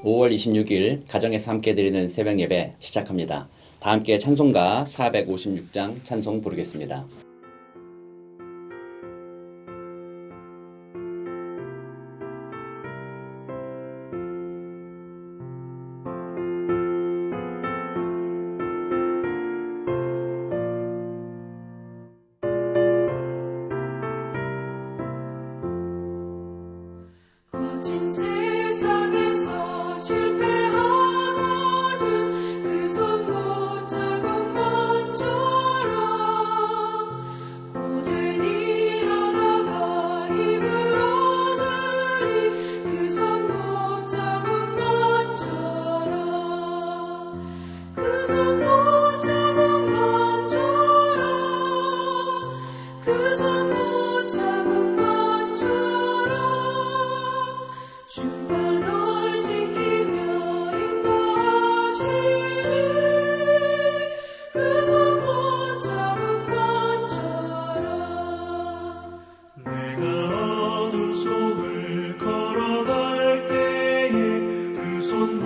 5월 26일 가정에서 함께 드리는 새벽 예배 시작합니다. 다 함께 찬송가 456장 찬송 부르겠습니다. 거친 세상에서 실패하거든 그 손 못잡은 것처럼 고된 일하다가 힘을 얻으리 그 손 못잡은 것처럼 그 손 못잡은 것처럼 그 손 못잡은 것처럼 주가 널 지키며 인도하시리 그 손 못잡은 것처럼 내가 어둠 속을 걸어갈 때에 그 손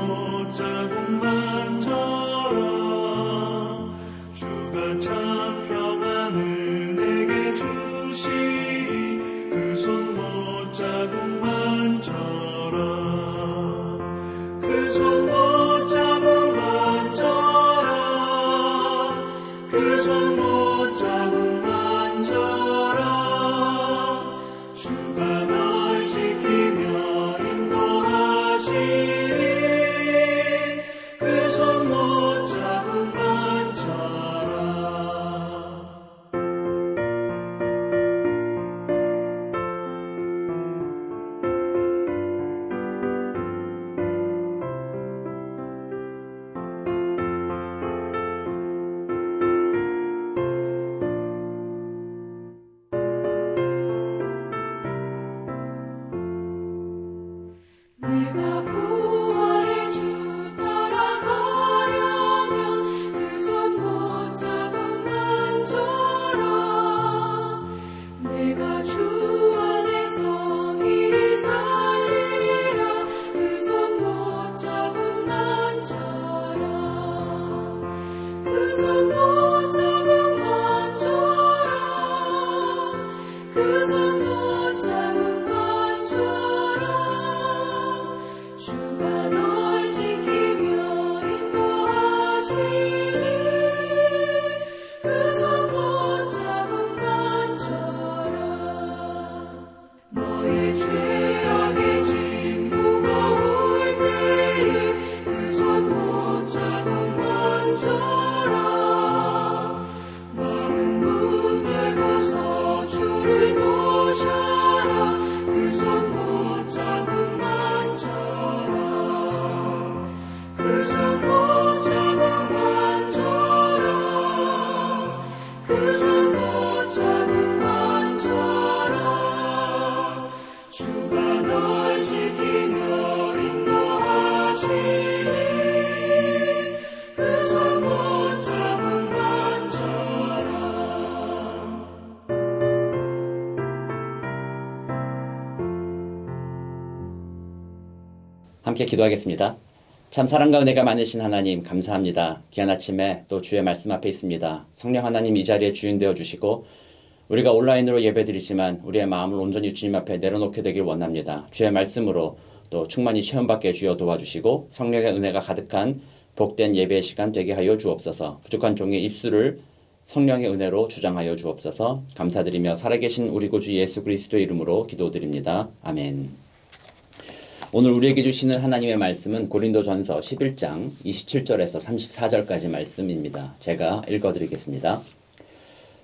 못자국만처럼 주가 참 평안을 내게 주시리 그 손 못자국만처럼 그 손 못자국만처럼 그 손 못자국만처럼 주가 널 지키며 인도하시리 그 손 못자국만처럼 내가 부활의 주 따라가려면 그 손 못잡은 만처럼 내가 주 안에서 길이 살리라 그 손 못잡은 만처럼 그 손 못잡은 만처럼 그 손 못잡은 만처럼 주가 널 지키며 인도하시리 그 손 못잡은 만처럼 너의 죄악의 짐 무거울 때에 그 손 못잡은 만처럼 마음 문 열고서 주를 모셔라 그 손 못잡은 만처럼 그 손 못잡은 만처럼 그 손 못잡은 만처럼 주가 널 지키며 인도하시리 그 손 못잡은 만처럼 함께 기도하겠습니다. 참 사랑과 은혜가 많으신 하나님 감사합니다. 귀한 아침에 또 주의 말씀 앞에 있습니다. 성령 하나님 이 자리에 주인 되어 주시고 우리가 온라인으로 예배드리지만 우리의 마음을 온전히 주님 앞에 내려놓게 되길 원합니다. 주의 말씀으로 또 충만히 체험받게 주여 도와주시고 성령의 은혜가 가득한 복된 예배의 시간 되게 하여 주옵소서. 부족한 종의 입술을 성령의 은혜로 주장하여 주옵소서. 감사드리며 살아계신 우리 구주 예수 그리스도의 이름으로 기도드립니다. 아멘. 오늘 우리에게 주시는 하나님의 말씀은 고린도전서 11장 27절에서 34절까지 말씀입니다. 제가 읽어드리겠습니다.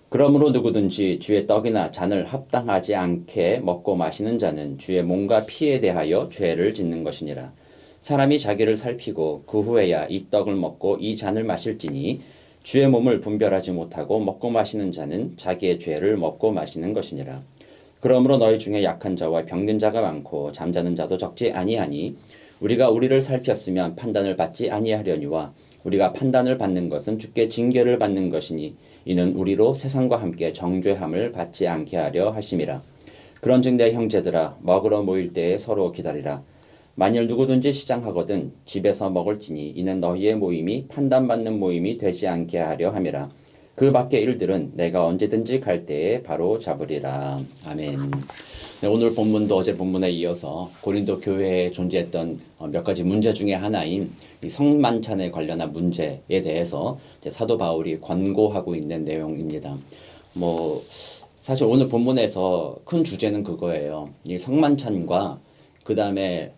그러므로 누구든지 주의 떡이나 잔을 합당하지 않게 먹고 마시는 자는 주의 몸과 피에 대하여 죄를 짓는 것이니라. 사람이 자기를 살피고 그 후에야 이 떡을 먹고 이 잔을 마실지니 주의 몸을 분별하지 못하고 먹고 마시는 자는 자기의 죄를 먹고 마시는 것이니라. 그러므로 너희 중에 약한 자와 병든 자가 많고 잠자는 자도 적지 아니하니 우리가 우리를 살폈으면 판단을 받지 아니하려니와 우리가 판단을 받는 것은 주께 징계를 받는 것이니 이는 우리로 세상과 함께 정죄함을 받지 않게 하려 하심이라. 그런즉 내 형제들아 먹으러 모일 때에 서로 기다리라. 만일 누구든지 시장하거든 집에서 먹을지니 이는 너희의 모임이 판단받는 모임이 되지 않게 하려 함이라. 그 밖의 일들은 내가 언제든지 갈 때에 바로 잡으리라. 아멘. 네, 오늘 본문도 어제 본문에 이어서 고린도 교회에 존재했던 몇 가지 문제 중에 하나인 이 성만찬에 관련한 문제에 대해서 이제 사도 바울이 권고하고 있는 내용입니다. 뭐 사실 오늘 본문에서 큰 주제는 그거예요. 이 성만찬과 그 다음에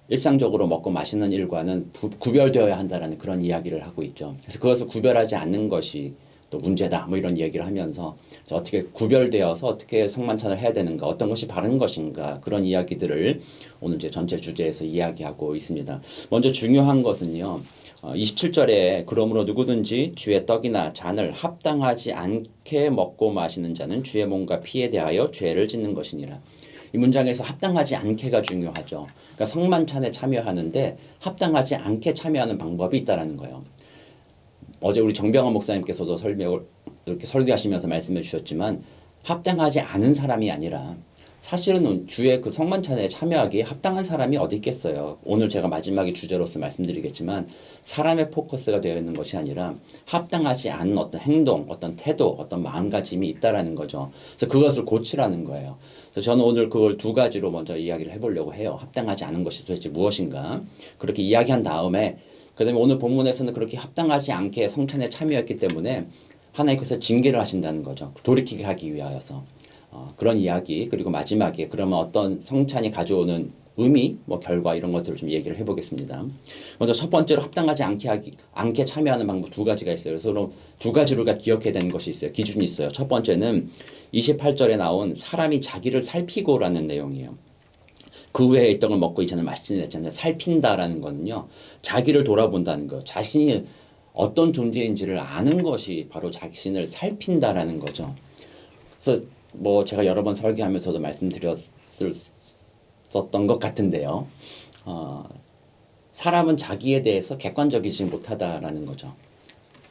일상적으로 먹고 마시는 일과는 구별되어야 한다라는 그런 이야기를 하고 있죠. 그래서 그것을 구별하지 않는 것이 또 문제다 뭐 이런 얘기를 하면서 어떻게 구별되어서 어떻게 성만찬을 해야 되는가, 어떤 것이 바른 것인가, 그런 이야기들을 오늘 이제 전체 주제에서 이야기하고 있습니다. 먼저 중요한 것은요, 27절에 그러므로 누구든지 주의 떡이나 잔을 합당하지 않게 먹고 마시는 자는 주의 몸과 피에 대하여 죄를 짓는 것이니라. 이 문장에서 합당하지 않게가 중요하죠. 그러니까 성만찬에 참여하는데 합당하지 않게 참여하는 방법이 있다라는 거예요. 어제 우리 정병헌 목사님께서도 설명을 이렇게 설교하시면서 말씀해 주셨지만 합당하지 않은 사람이 아니라 사실은 주의 그 성만찬에 참여하기에 합당한 사람이 어디 있겠어요. 오늘 제가 마지막에 주제로서 말씀드리겠지만 사람의 포커스가 되어 있는 것이 아니라 합당하지 않은 어떤 행동, 어떤 태도, 어떤 마음가짐이 있다라는 거죠. 그래서 그것을 고치라는 거예요. 그래서 저는 오늘 그걸 두 가지로 먼저 이야기를 해보려고 해요. 합당하지 않은 것이 도대체 무엇인가. 그렇게 이야기한 다음에 그다음에 오늘 본문에서는 그렇게 합당하지 않게 성찬에 참여했기 때문에 하나님께서 징계를 하신다는 거죠. 돌이키게 하기 위하여서. 그런 이야기, 그리고 마지막에 그러면 어떤 성찬이 가져오는 의미, 뭐 결과 이런 것들을 좀 얘기를 해보겠습니다. 먼저 첫 번째로 합당하지 않게 참여하는 방법 두 가지가 있어요. 그래서 그럼 두 가지로 우리가 기억해야 되는 것이 있어요. 기준이 있어요. 첫 번째는 28절에 나온 사람이 자기를 살피고라는 내용이에요. 그 후에 이 떡을 먹고 이 잔을 마시는 했잖아요. 살핀다라는 거는요, 자기를 돌아본다는 거, 자신이 어떤 존재인지를 아는 것이 바로 자신을 살핀다라는 거죠. 그래서 뭐 제가 여러 번 설교하면서도 말씀드렸었던 것 같은데요. 사람은 자기에 대해서 객관적이지 못하다라는 거죠.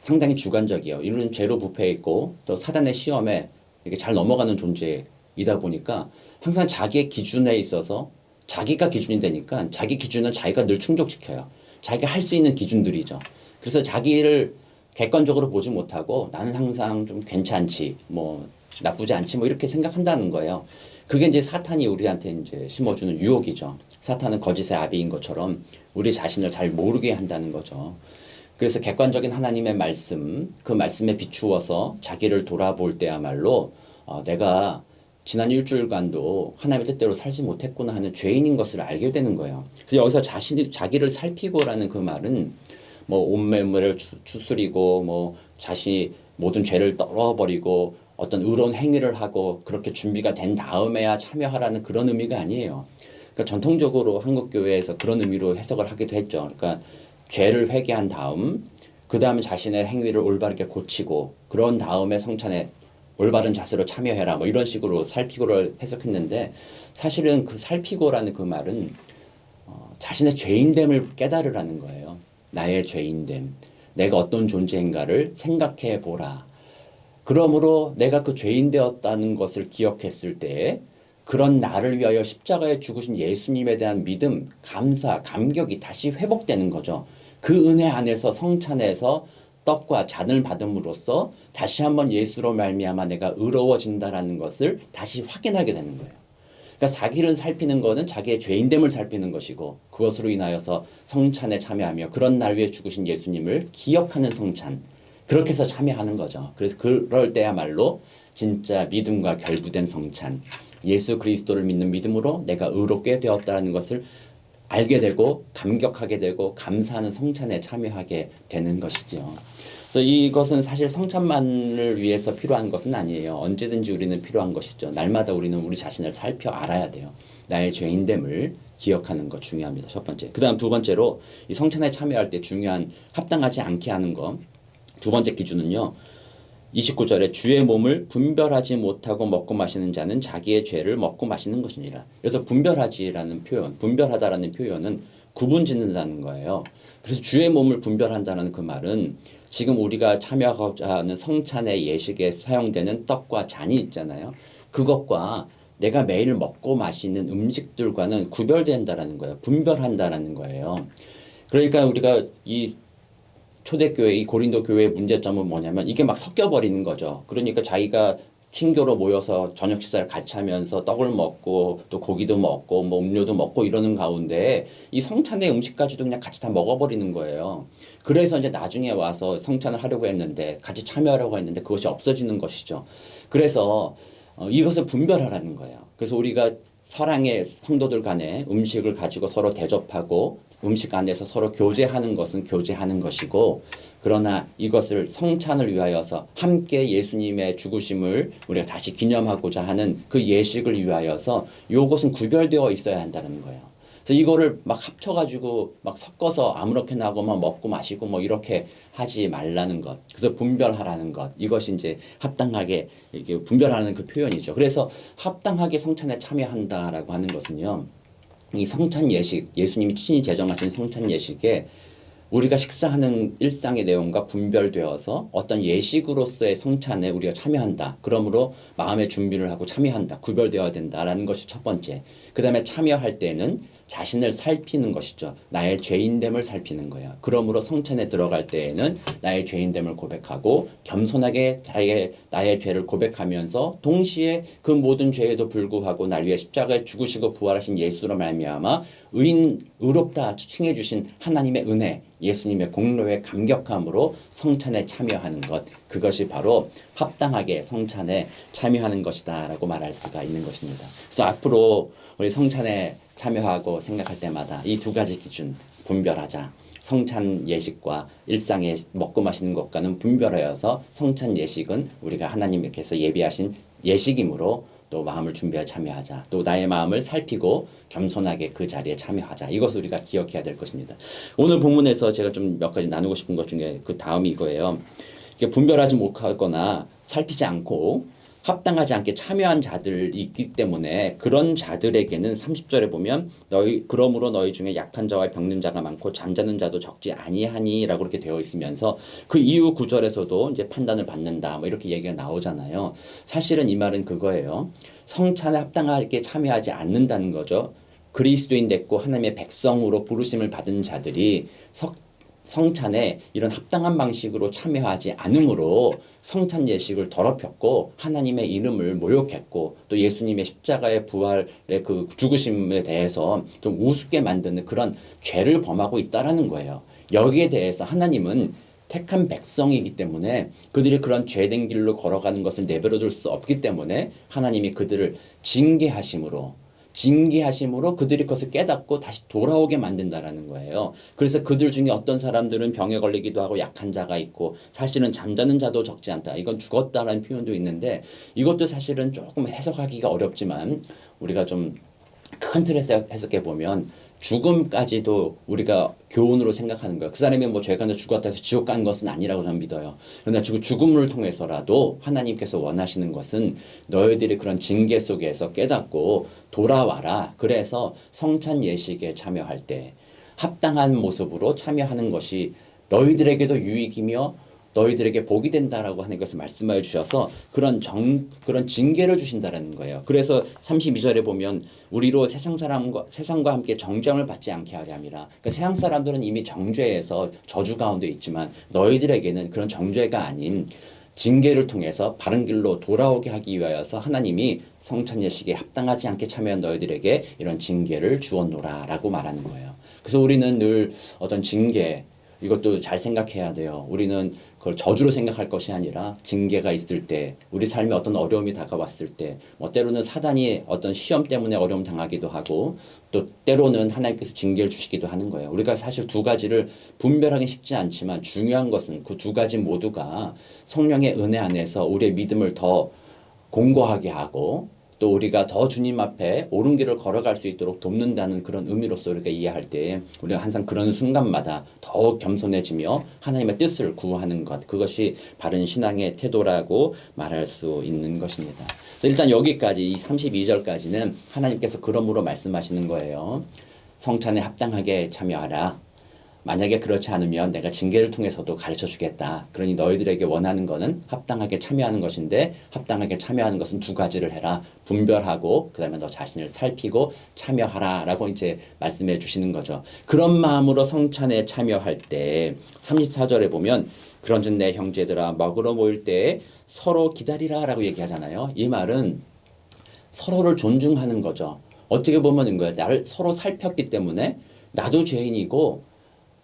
상당히 주관적이에요. 이런 죄로 부패해 있고 또 사단의 시험에 이렇게 잘 넘어가는 존재이다 보니까 항상 자기의 기준에 있어서 자기가 기준이 되니까 자기 기준은 자기가 늘 충족시켜요. 자기가 할 수 있는 기준들이죠. 그래서 자기를 객관적으로 보지 못하고 나는 항상 좀 괜찮지, 뭐 나쁘지 않지, 뭐 이렇게 생각한다는 거예요. 그게 이제 사탄이 우리한테 이제 심어주는 유혹이죠. 사탄은 거짓의 아비인 것처럼 우리 자신을 잘 모르게 한다는 거죠. 그래서 객관적인 하나님의 말씀, 그 말씀에 비추어서 자기를 돌아볼 때야말로 내가 지난 일주일간도 하나님의 뜻대로 살지 못했구나 하는 죄인인 것을 알게 되는 거예요. 그래서 여기서 자기를 살피고라는 그 말은 뭐 온매물을 추스리고 뭐 자신이 모든 죄를 떨어버리고 어떤 의로운 행위를 하고 그렇게 준비가 된 다음에야 참여하라는 그런 의미가 아니에요. 그러니까 전통적으로 한국 교회에서 그런 의미로 해석을 하기도 했죠. 그러니까 죄를 회개한 다음 그 다음에 자신의 행위를 올바르게 고치고 그런 다음에 성찬에 올바른 자세로 참여해라 뭐 이런 식으로 살피고를 해석했는데 사실은 그 살피고라는 그 말은 자신의 죄인됨을 깨달으라는 거예요. 나의 죄인됨, 내가 어떤 존재인가를 생각해 보라. 그러므로 내가 그 죄인 되었다는 것을 기억했을 때 그런 나를 위하여 십자가에 죽으신 예수님에 대한 믿음, 감사, 감격이 다시 회복되는 거죠. 그 은혜 안에서 성찬에서 떡과 잔을 받음으로써 다시 한번 예수로 말미암아 내가 의로워진다라는 것을 다시 확인하게 되는 거예요. 그러니까 자기를 살피는 것은 자기의 죄인됨을 살피는 것이고 그것으로 인하여서 성찬에 참여하며 그런 날 위해 죽으신 예수님을 기억하는 성찬, 그렇게 해서 참여하는 거죠. 그래서 그럴 때야말로 진짜 믿음과 결부된 성찬, 예수 그리스도를 믿는 믿음으로 내가 의롭게 되었다는 것을 알게 되고 감격하게 되고 감사하는 성찬에 참여하게 되는 것이죠. 그래서 이것은 사실 성찬만을 위해서 필요한 것은 아니에요. 언제든지 우리는 필요한 것이죠. 날마다 우리는 우리 자신을 살펴 알아야 돼요. 나의 죄인됨을 기억하는 것 중요합니다. 첫 번째. 그 다음 두 번째로 이 성찬에 참여할 때 중요한 합당하지 않게 하는 것. 두 번째 기준은요. 29절에 주의 몸을 분별하지 못하고 먹고 마시는 자는 자기의 죄를 먹고 마시는 것이니라. 여기서 분별하지라는 표현, 분별하다라는 표현은 구분짓는다는 거예요. 그래서 주의 몸을 분별한다는 그 말은 지금 우리가 참여하고자 하는 성찬의 예식에 사용되는 떡과 잔이 있잖아요. 그것과 내가 매일 먹고 마시는 음식들과는 구별된다라는 거예요. 분별한다라는 거예요. 그러니까 우리가 이 초대교회, 이 고린도 교회의 문제점은 뭐냐면 이게 막 섞여버리는 거죠. 그러니까 자기가 친교로 모여서 저녁 식사를 같이 하면서 떡을 먹고 또 고기도 먹고 뭐 음료도 먹고 이러는 가운데 이 성찬의 음식까지도 그냥 같이 다 먹어버리는 거예요. 그래서 이제 나중에 와서 성찬을 하려고 했는데 같이 참여하려고 했는데 그것이 없어지는 것이죠. 그래서 이것을 분별하라는 거예요. 그래서 우리가 사랑의 성도들 간에 음식을 가지고 서로 대접하고 음식 안에서 서로 교제하는 것은 교제하는 것이고, 그러나 이것을 성찬을 위하여서 함께 예수님의 죽으심을 우리가 다시 기념하고자 하는 그 예식을 위하여서 이것은 구별되어 있어야 한다는 거예요. 그래서 이거를 막 합쳐가지고 막 섞어서 아무렇게나 하고만 먹고 마시고 뭐 이렇게 하지 말라는 것. 그래서 분별하라는 것. 이것이 이제 합당하게 이게 분별하는 그 표현이죠. 그래서 합당하게 성찬에 참여한다라고 하는 것은요. 이 성찬 예식, 예수님이 친히 제정하신 성찬 예식에 우리가 식사하는 일상의 내용과 분별되어서 어떤 예식으로서의 성찬에 우리가 참여한다. 그러므로 마음의 준비를 하고 참여한다. 구별되어야 된다라는 것이 첫 번째. 그 다음에 참여할 때는 자신을 살피는 것이죠. 나의 죄인됨을 살피는 거예요. 그러므로 성찬에 들어갈 때에는 나의 죄인됨을 고백하고 겸손하게 나의 죄를 고백하면서 동시에 그 모든 죄에도 불구하고 날 위해 십자가에 죽으시고 부활하신 예수로 말미암아 의롭다 칭해 주신 하나님의 은혜, 예수님의 공로에 감격함으로 성찬에 참여하는 것, 그것이 바로 합당하게 성찬에 참여하는 것이다라고 말할 수가 있는 것입니다. 그래서 앞으로 우리 성찬에 참여하고 생각할 때마다 이 두 가지 기준 분별하자. 성찬 예식과 일상의 먹고 마시는 것과는 분별하여서 성찬 예식은 우리가 하나님께서 예비하신 예식이므로 또 마음을 준비하여 참여하자. 또 나의 마음을 살피고 겸손하게 그 자리에 참여하자. 이것을 우리가 기억해야 될 것입니다. 오늘 본문에서 제가 좀 몇 가지 나누고 싶은 것 중에 그 다음이 이거예요. 이게 분별하지 못하거나 살피지 않고 합당하지 않게 참여한 자들이 있기 때문에 그런 자들에게는 30절에 보면 그러므로 너희 중에 약한 자와 병든 자가 많고 잠자는 자도 적지 아니하니라고 이렇게 되어 있으면서 그 이후 구절에서도 이제 판단을 받는다 뭐 이렇게 얘기가 나오잖아요. 사실은 이 말은 그거예요. 성찬에 합당하게 참여하지 않는다는 거죠. 그리스도인 됐고 하나님의 백성으로 부르심을 받은 자들이 성찬에 이런 합당한 방식으로 참여하지 않으므로 성찬 예식을 더럽혔고 하나님의 이름을 모욕했고 또 예수님의 십자가의 부활의 그 죽으심에 대해서 좀 우습게 만드는 그런 죄를 범하고 있다라는 거예요. 여기에 대해서 하나님은 택한 백성이기 때문에 그들이 그런 죄된 길로 걸어가는 것을 내버려둘 수 없기 때문에 하나님이 그들을 징계하심으로 그들이 그것을 깨닫고 다시 돌아오게 만든다라는 거예요. 그래서 그들 중에 어떤 사람들은 병에 걸리기도 하고 약한 자가 있고 사실은 잠자는 자도 적지 않다. 이건 죽었다라는 표현도 있는데 이것도 사실은 조금 해석하기가 어렵지만 우리가 좀 큰 틀에서 해석해 보면 죽음까지도 우리가 교훈으로 생각하는 거예요. 그 사람이 뭐 죄가 죽었다 해서 지옥 가는 것은 아니라고 저는 믿어요. 그러나 죽음을 통해서라도 하나님께서 원하시는 것은 너희들이 그런 징계 속에서 깨닫고 돌아와라. 그래서 성찬 예식에 참여할 때 합당한 모습으로 참여하는 것이 너희들에게도 유익이며 너희들에게 복이 된다라고 하는 것을 말씀하여 주셔서 그런 징계를 주신다라는 거예요. 그래서 32절에 보면 우리로 세상과 함께 정죄함을 받지 않게 하려 함이라. 그러니까 세상 사람들은 이미 정죄에서 저주 가운데 있지만 너희들에게는 그런 정죄가 아닌 징계를 통해서 바른 길로 돌아오게 하기 위하여서 하나님이 성찬 예식에 합당하지 않게 참여한 너희들에게 이런 징계를 주었노라라고 말하는 거예요. 그래서 우리는 늘 어떤 징계 이것도 잘 생각해야 돼요. 우리는 그걸 저주로 생각할 것이 아니라 징계가 있을 때, 우리 삶에 어떤 어려움이 다가왔을 때, 뭐 때로는 사단이 어떤 시험 때문에 어려움 당하기도 하고, 또 때로는 하나님께서 징계를 주시기도 하는 거예요. 우리가 사실 두 가지를 분별하기 쉽지 않지만 중요한 것은 그 두 가지 모두가 성령의 은혜 안에서 우리의 믿음을 더 공고하게 하고 또 우리가 더 주님 앞에 옳은 길을 걸어갈 수 있도록 돕는다는 그런 의미로서 우리가 이해할 때 우리가 항상 그런 순간마다 더욱 겸손해지며 하나님의 뜻을 구하는 것, 그것이 바른 신앙의 태도라고 말할 수 있는 것입니다. 그래서 일단 여기까지 이 32절까지는 하나님께서 그러므로 말씀하시는 거예요. 성찬에 합당하게 참여하라. 만약에 그렇지 않으면 내가 징계를 통해서도 가르쳐 주겠다. 그러니 너희들에게 원하는 거는 합당하게 참여하는 것인데 합당하게 참여하는 것은 두 가지를 해라. 분별하고 그다음에 너 자신을 살피고 참여하라라고 이제 말씀해 주시는 거죠. 그런 마음으로 성찬에 참여할 때 34절에 보면 그런즉 내 형제들아 먹으러 모일 때에 서로 기다리라라고 얘기하잖아요. 이 말은 서로를 존중하는 거죠. 어떻게 보면 이거야. 나를 서로 살폈기 때문에 나도 죄인이고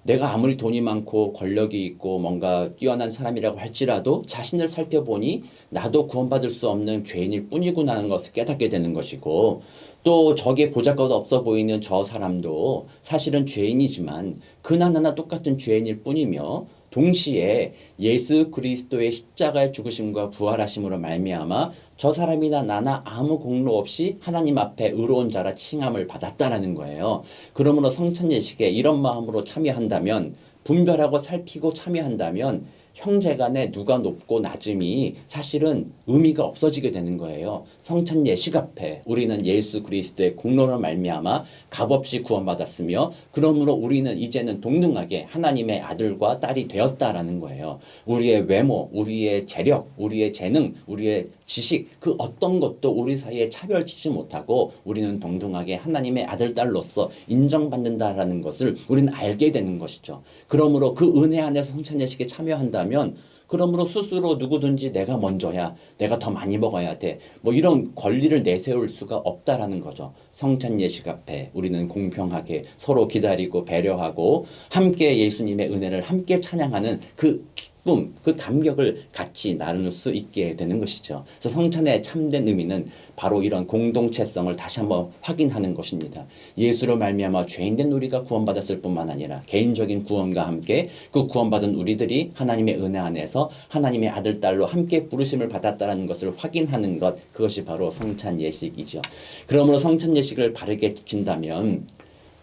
내가 아무리 돈이 많고 권력이 있고 뭔가 뛰어난 사람이라고 할지라도 자신을 살펴보니 나도 구원받을 수 없는 죄인일 뿐이구나 하는 것을 깨닫게 되는 것이고 또 저게 보잘것 없어 보이는 저 사람도 사실은 죄인이지만 그나나나 똑같은 죄인일 뿐이며 동시에 예수 그리스도의 십자가의 죽으심과 부활하심으로 말미암아 저 사람이나 나나 아무 공로 없이 하나님 앞에 의로운 자라 칭함을 받았다라는 거예요. 그러므로 성찬 예식에 이런 마음으로 참여한다면 분별하고 살피고 참여한다면 형제간에 누가 높고 낮음이 사실은 의미가 없어지게 되는 거예요. 성찬 예식 앞에 우리는 예수 그리스도의 공로로 말미암아 값없이 구원받았으며 그러므로 우리는 이제는 동등하게 하나님의 아들과 딸이 되었다라는 거예요. 우리의 외모, 우리의 재력, 우리의 재능, 우리의 지식 그 어떤 것도 우리 사이에 차별치지 못하고 우리는 동등하게 하나님의 아들, 딸로서 인정받는다라는 것을 우리는 알게 되는 것이죠. 그러므로 그 은혜 안에서 성찬 예식에 참여한다면 그러므로 스스로 누구든지 내가 먼저야, 내가 더 많이 먹어야 돼. 뭐 이런 권리를 내세울 수가 없다라는 거죠. 성찬 예식 앞에 우리는 공평하게 서로 기다리고 배려하고 함께 예수님의 은혜를 함께 찬양하는 그 기쁨, 그 감격을 같이 나눌 수 있게 되는 것이죠. 그래서 성찬의 참된 의미는 바로 이런 공동체성을 다시 한번 확인하는 것입니다. 예수로 말미암아 죄인된 우리가 구원받았을 뿐만 아니라 개인적인 구원과 함께 그 구원받은 우리들이 하나님의 은혜 안에서 하나님의 아들, 딸로 함께 부르심을 받았다는 것을 확인하는 것, 그것이 바로 성찬 예식이죠. 그러므로 성찬 예식을 바르게 지킨다면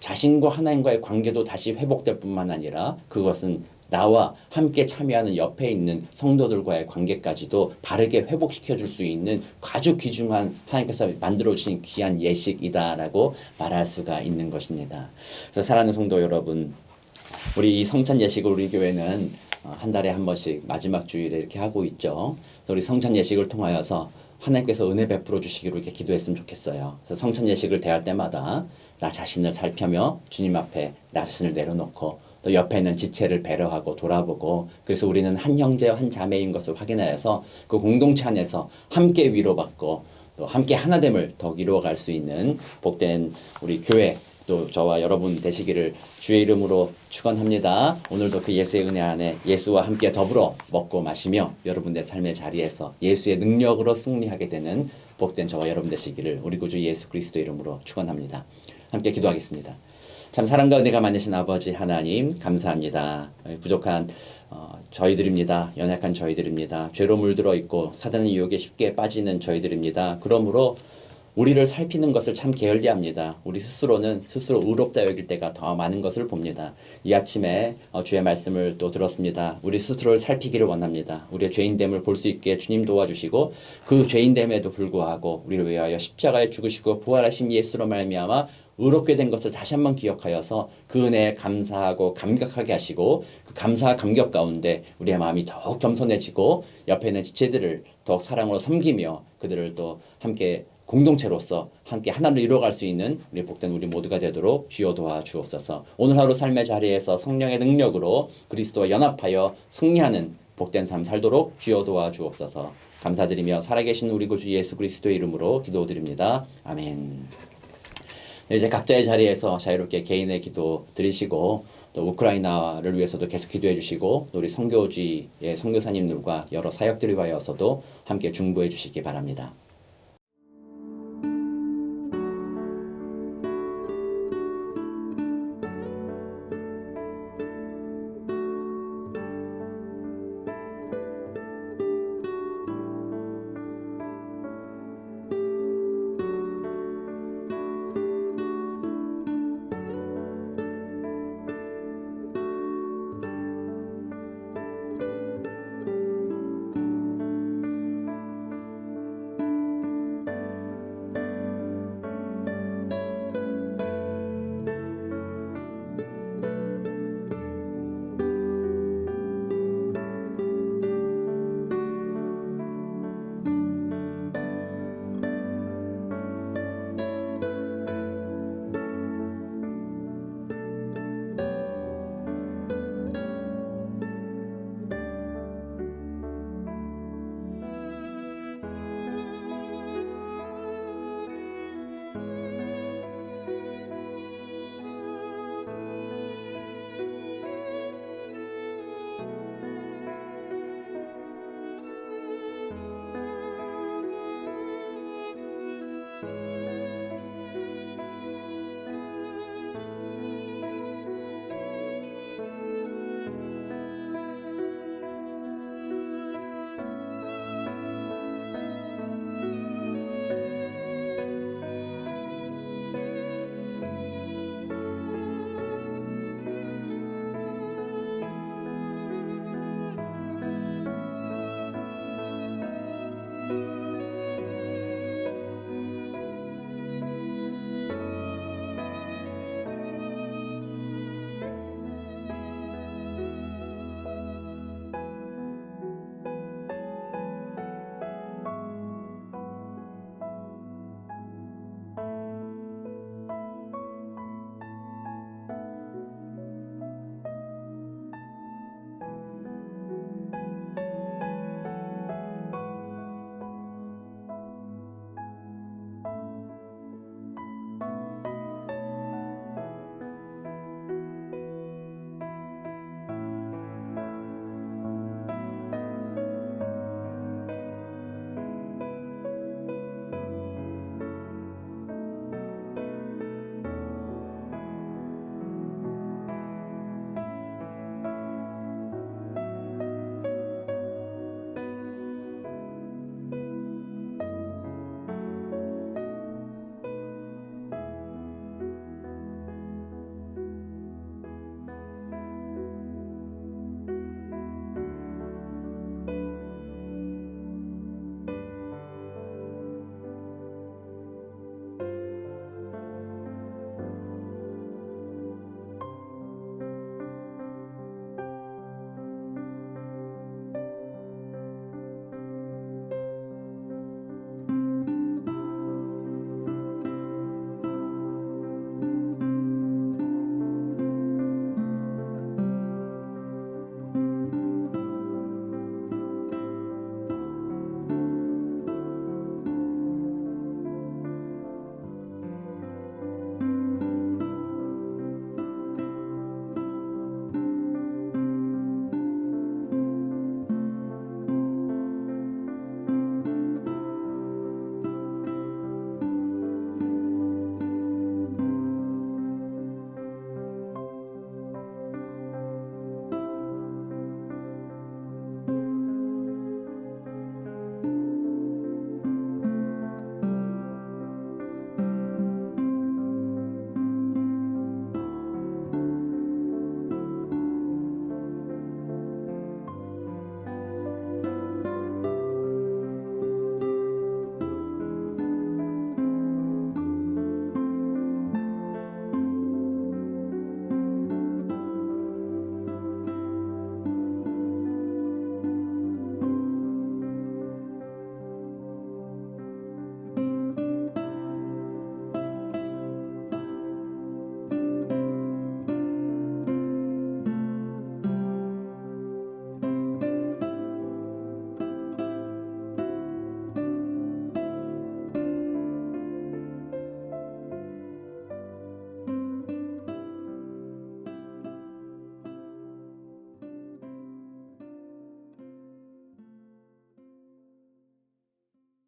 자신과 하나님과의 관계도 다시 회복될 뿐만 아니라 그것은 나와 함께 참여하는 옆에 있는 성도들과의 관계까지도 바르게 회복시켜 줄 수 있는 아주 귀중한 하나님께서 만들어 주신 귀한 예식이다라고 말할 수가 있는 것입니다. 그래서 사랑하는 성도 여러분, 우리 이 성찬 예식을 우리 교회는 한 달에 한 번씩 마지막 주일에 이렇게 하고 있죠. 그래서 우리 성찬 예식을 통하여서 하나님께서 은혜 베풀어 주시기로 이렇게 기도했으면 좋겠어요. 그래서 성찬 예식을 대할 때마다 나 자신을 살펴며 주님 앞에 나 자신을 내려놓고 또 옆에 있는 지체를 배려하고 돌아보고 그래서 우리는 한 형제와 한 자매인 것을 확인하여서 그 공동체 안에서 함께 위로받고 또 함께 하나됨을 더 이루어갈 수 있는 복된 우리 교회 또 저와 여러분 되시기를 주의 이름으로 축원합니다. 오늘도 그 예수의 은혜 안에 예수와 함께 더불어 먹고 마시며 여러분의 삶의 자리에서 예수의 능력으로 승리하게 되는 복된 저와 여러분 되시기를 우리 구주 예수 그리스도 이름으로 축원합니다. 함께 기도하겠습니다. 참 사랑과 은혜가 많으신 아버지 하나님 감사합니다. 부족한 저희들입니다. 연약한 저희들입니다. 죄로 물들어 있고 사단의 유혹에 쉽게 빠지는 저희들입니다. 그러므로 우리를 살피는 것을 참 게을리합니다. 우리 스스로는 스스로 의롭다 여길 때가 더 많은 것을 봅니다. 이 아침에 주의 말씀을 또 들었습니다. 우리 스스로를 살피기를 원합니다. 우리의 죄인됨을 볼 수 있게 주님 도와주시고 그 죄인됨에도 불구하고 우리를 위하여 십자가에 죽으시고 부활하신 예수로 말미암아 의롭게 된 것을 다시 한번 기억하여서 그 은혜에 감사하고 감격하게 하시고 그 감사와 감격 가운데 우리의 마음이 더욱 겸손해지고 옆에 있는 지체들을 더욱 사랑으로 섬기며 그들을 또 함께 공동체로서 함께 하나를 이루어갈 수 있는 우리 복된 우리 모두가 되도록 주여 도와주옵소서. 오늘 하루 삶의 자리에서 성령의 능력으로 그리스도와 연합하여 승리하는 복된 삶 살도록 주여 도와주옵소서. 감사드리며 살아계신 우리 구주 예수 그리스도의 이름으로 기도드립니다. 아멘. 이제 각자의 자리에서 자유롭게 개인의 기도 드리시고 또 우크라이나를 위해서도 계속 기도해 주시고 또 우리 선교지의 선교사님들과 여러 사역들을 위하여서도 함께 중보해 주시기 바랍니다.